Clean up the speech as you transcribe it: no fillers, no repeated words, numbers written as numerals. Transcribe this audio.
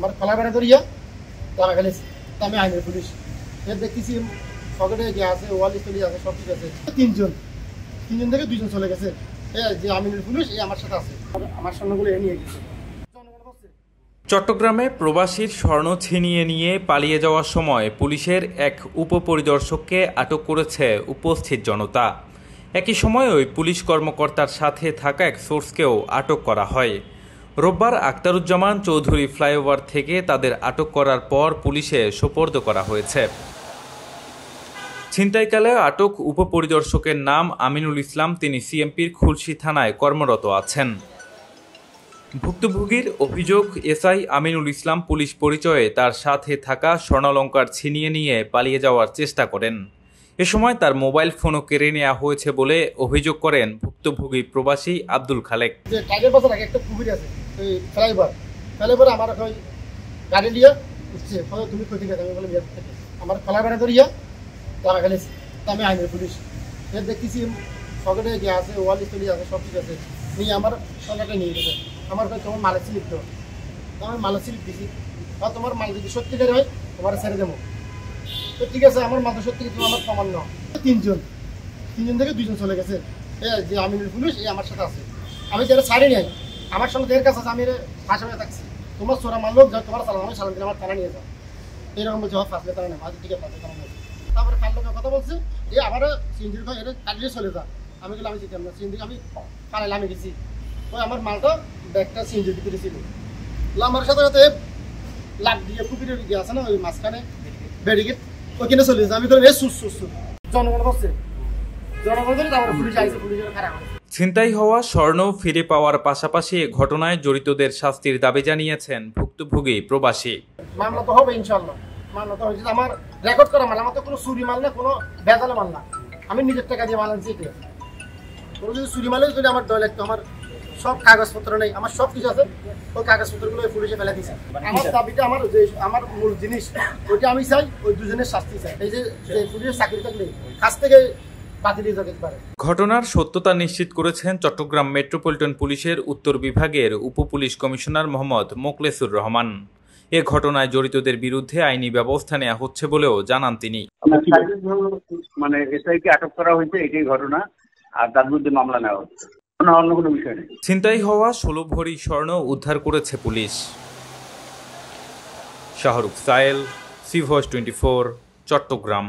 আমার কলা বেড়া ধরিয়া তারা ফেলেছে। তা আমি আইনের পুলিশ এর দেখতেছি পকেটে যে আছে ওয়াল স্টলি আছে সব ঠিক আছে। তিনজন থেকে দুইজন চলে গেছে। যে আমিনের পুলিশ আমার সাথে আছে, আমার স্বর্ণগুলো নিয়ে গেছে। চট্টগ্রামে প্রবাসীর স্বর্ণ ছিনিয়ে নিয়ে পালিয়ে যাওয়ার সময় পুলিশের এক উপপরিদর্শককে আটক করেছে উপস্থিত জনতা। একই সময় ওই পুলিশ কর্মকর্তার সাথে থাকা এক সোর্সকেও আটক করা হয়। রোববার আখতারুজ্জামান চৌধুরী ফ্লাইওভার থেকে তাদের আটক করার পর পুলিশে সোপর্দ করা হয়েছে। ছিনতাইকালে আটক উপপরিদর্শকের নাম আমিনুল ইসলাম। তিনি সিএমপির খুলশী থানায় কর্মরত আছেন। ভুক্তভোগীর অভিযোগ, এসআই আমিনুল ইসলাম পুলিশ পরিচয়ে তার সাথে থাকা স্বর্ণালংকার ছিনিয়ে নিয়ে পালিয়ে যাওয়ার চেষ্টা করেন। এ সময় তার মোবাইল ফোনও কেড়ে নেওয়া হয়েছে বলে অভিযোগ করেন ভুক্তভোগী প্রবাসী আব্দুল খালেক। আমার গাড়ি নিয়ে উঠছে, তুমি কই থেকে? আমি বললাম আমার কলা বেড়া ধরিয়া তারা ফেলেছে। তা আমি আইনের পুলিশ এর দেখতেছি পকেটে যে আছে ওয়াল স্টলি আছে সব ঠিক আছে। নিয়ে আমার স্বর্ণটা নিয়ে গেছে। আমার তোমার মালের স্লিপ দাও, আমি মালের স্লিপ দিছি। বা তোমার মাল যদি সত্যিকার হয় তোমার ছেড়ে দেবো। তো ঠিক আছে, আমার মাল সত্যি তুমি আমার প্রমাণ নাও। তিনজন থেকে দুইজন চলে গেছে। যে আমিনের পুলিশ আমার সাথে আছে। আমি যারা ছাড়ি নাই, আমার সঙ্গে এর কাছে আছে, আমি ফাঁসা হয়ে থাকছি। তোমার চোরা মারলো তোমার চালান, আমি চালান দিলে আমার থানা নিয়ে যাও। এরকম বলছে ফাঁসলে তারা নেই, মাঝে ঠিক আছে তারা। তারপরে কার লোকের কথা বলছে আবার সিএনজির ভাই এটা কাটিয়ে চলে যা। আমি গেলে আমি যেতাম না, সিএনজি আমি পালাইলে আমি গেছি। ওই আমার মালটা ব্যাগটা সিএনজির ভিতরে ছিল। আমার সাথে সাথে লাভ দিয়ে পুকুরের দিকে আছে না ওই মাঝখানে ব্যারিকেড, ওইখানে চলে যায়। আমি ধরে জনগণ হচ্ছে জনগণ ধরে তারপরে পুলিশ আইসে, পুলিশের খারাপ। ছিনতাই হওয়া স্বর্ণ ফিরে পাওয়ার পাশাপাশি এ ঘটনায় জড়িতদের শাস্তির দাবি জানিয়েছেন ভুক্তভোগী প্রবাসী। মামলা তো হবে ইনশাল্লাহ, মামলা তো হয়েছে। আমার রেকর্ড করা মাল, আমার তো কোনো চুরি মাল না, কোনো ভেজালে মাল না। আমি নিজের টাকা দিয়ে মাল আনছি। কোনো যদি চুরি মালে যদি আমার ডয় লাগতো, আমার সব কাগজপত্র নেই, আমার সব কিছু আছে, ওই কাগজপত্রগুলো পুলিশে ফেলে দিচ্ছে। আমার দাবিটা আমার যে আমার মূল জিনিস ওইটা আমি চাই, ওই দুজনের শাস্তি চাই। এই যে পুলিশের চাকরি থাকলে কাছ থেকে বাতিল হয়ে যেতে পারে। ঘটনার সত্যতা নিশ্চিত করেছেন চট্টগ্রাম মেট্রোপলিটন পুলিশের উত্তর বিভাগের উপপুলিশ কমিশনার মোহাম্মদ মোকলেসুর রহমান। এ ঘটনায় জড়িতদের বিরুদ্ধে আইনি ব্যবস্থা নেওয়া হচ্ছে বলেও জানান তিনি। মানে এসআইকে আটক করা হয়েছে, এটাই ঘটনা, আর তার বিরুদ্ধে মামলা নেওয়া হচ্ছে, অন্য কোনো বিষয় নেই। ছিনতাই হওয়া 16 ভরি স্বর্ণ উদ্ধার করেছে পুলিশ। Shahrukh Sayel, C voice 24, Chittagong.